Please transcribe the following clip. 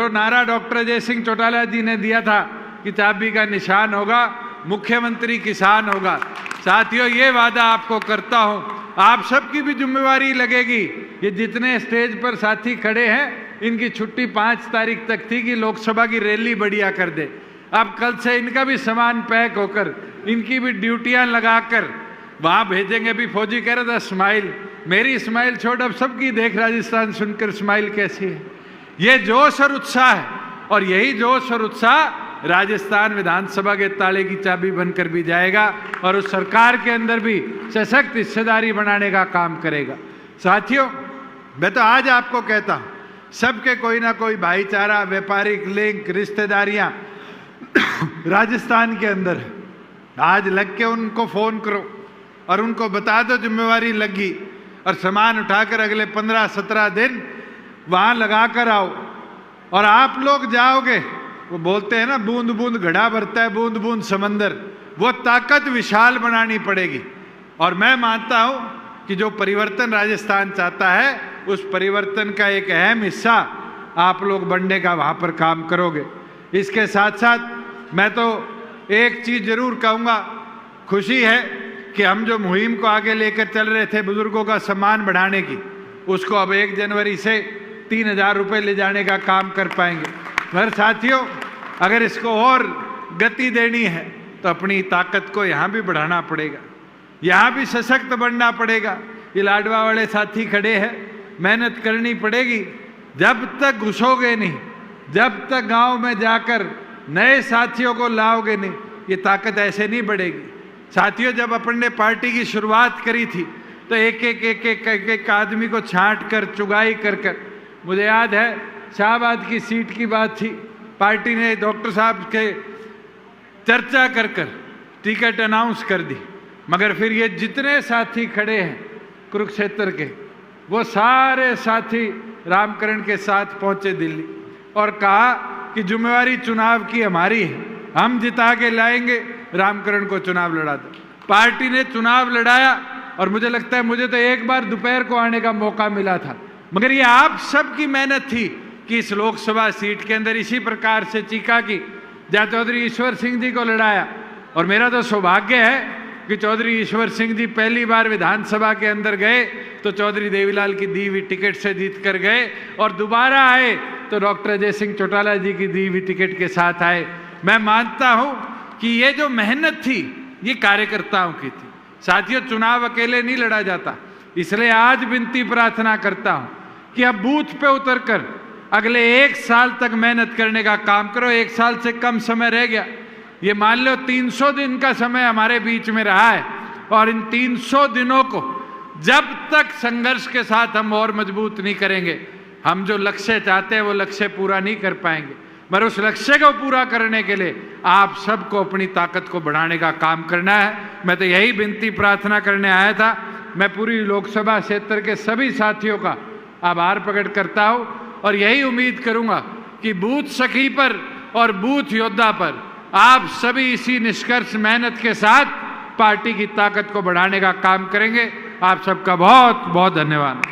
जो नारा डॉक्टर अजय सिंह चौटाला जी ने दिया था कि चाबी का निशान होगा, मुख्यमंत्री किसान होगा। साथियों, ये वादा आपको करता हूं, आप सबकी भी जिम्मेवारी लगेगी। ये जितने स्टेज पर साथी खड़े हैं, इनकी छुट्टी 5 तारीख तक थी कि लोकसभा की रैली बढ़िया कर दे। अब कल से इनका भी सामान पैक होकर, इनकी भी ड्यूटियां लगाकर वहां भेजेंगे। भी फौजी कह रहा था स्माइल, मेरी स्माइल छोड़, अब सबकी देख राजस्थान सुनकर स्माइल कैसी है। ये जोश और उत्साह है, और यही जोश और उत्साह राजस्थान विधानसभा के ताले की चाबी बनकर भी जाएगा और उस सरकार के अंदर भी सशक्त हिस्सेदारी बनाने का काम करेगा। साथियों, मैं तो आज आपको कहता हूं, सबके कोई ना कोई भाईचारा, व्यापारिक लिंक, रिश्तेदारियां राजस्थान के अंदर है। आज लग के उनको फोन करो और उनको बता दो जिम्मेवारी लगी, और सामान उठाकर अगले 15-17 दिन वहां लगा कर आओ। और आप लोग जाओगे, वो बोलते हैं ना, बूंद बूंद घड़ा भरता है, बूंद बूंद समंदर, वो ताकत विशाल बनानी पड़ेगी। और मैं मानता हूं कि जो परिवर्तन राजस्थान चाहता है, उस परिवर्तन का एक अहम हिस्सा आप लोग बनने का वहां पर काम करोगे। इसके साथ साथ मैं तो एक चीज जरूर कहूंगा, खुशी है कि हम जो मुहिम को आगे लेकर चल रहे थे बुजुर्गों का सम्मान बढ़ाने की, उसको अब 1 जनवरी से 3000 रुपये ले जाने का काम कर पाएंगे। पर साथियों, अगर इसको और गति देनी है तो अपनी ताकत को यहाँ भी बढ़ाना पड़ेगा, यहाँ भी सशक्त बनना पड़ेगा। ये लाडवा वाले साथी खड़े हैं, मेहनत करनी पड़ेगी। जब तक घुसोगे नहीं, जब तक गांव में जाकर नए साथियों को लाओगे नहीं, ये ताकत ऐसे नहीं बढ़ेगी। साथियों, जब अपन ने पार्टी की शुरुआत करी थी तो एक आदमी को छांट कर, चुगाई कर कर, मुझे याद है शाहबाद की सीट की बात थी, पार्टी ने डॉक्टर साहब के चर्चा कर कर टिकट अनाउंस कर दी। मगर फिर ये जितने साथी खड़े हैं कुरुक्षेत्र के, वो सारे साथी रामकरण के साथ पहुंचे दिल्ली और कहा कि जिम्मेवारी चुनाव की हमारी है, हम जिता के लाएंगे, रामकरण को चुनाव लड़ा दो। पार्टी ने चुनाव लड़ाया और मुझे लगता है मुझे तो एक बार दोपहर को आने का मौका मिला था, मगर ये आप सबकी मेहनत थी कि इस लोकसभा सीट के अंदर इसी प्रकार से चीका की, जहाँ चौधरी ईश्वर सिंह जी को लड़ाया। और मेरा तो सौभाग्य है कि चौधरी ईश्वर सिंह जी पहली बार विधानसभा के अंदर गए तो चौधरी देवीलाल की दी हुई टिकट से जीत कर गए, और दोबारा आए तो डॉक्टर अजय सिंह चौटाला जी की दी हुई टिकट के साथ आए। मैं मानता हूं कि ये जो मेहनत थी, ये कार्यकर्ताओं की थी। साथियों, चुनाव अकेले नहीं लड़ा जाता, इसलिए आज विनती प्रार्थना करता हूं कि अब बूथ पे उतरकर अगले 1 साल तक मेहनत करने का काम करो। 1 साल से कम समय रह गया, ये मान लो 300 दिन का समय हमारे बीच में रहा है, और इन 300 दिनों को जब तक संघर्ष के साथ हम और मजबूत नहीं करेंगे, हम जो लक्ष्य चाहते हैं वो लक्ष्य पूरा नहीं कर पाएंगे। मगर उस लक्ष्य को पूरा करने के लिए आप सबको अपनी ताकत को बढ़ाने का काम करना है। मैं तो यही विनती प्रार्थना करने आया था। मैं पूरी लोकसभा क्षेत्र के सभी साथियों का आभार प्रकट करता हूं और यही उम्मीद करूंगा कि बूथ सखी पर और बूथ योद्धा पर आप सभी इसी निष्कर्ष मेहनत के साथ पार्टी की ताकत को बढ़ाने का काम करेंगे। आप सबका बहुत बहुत धन्यवाद।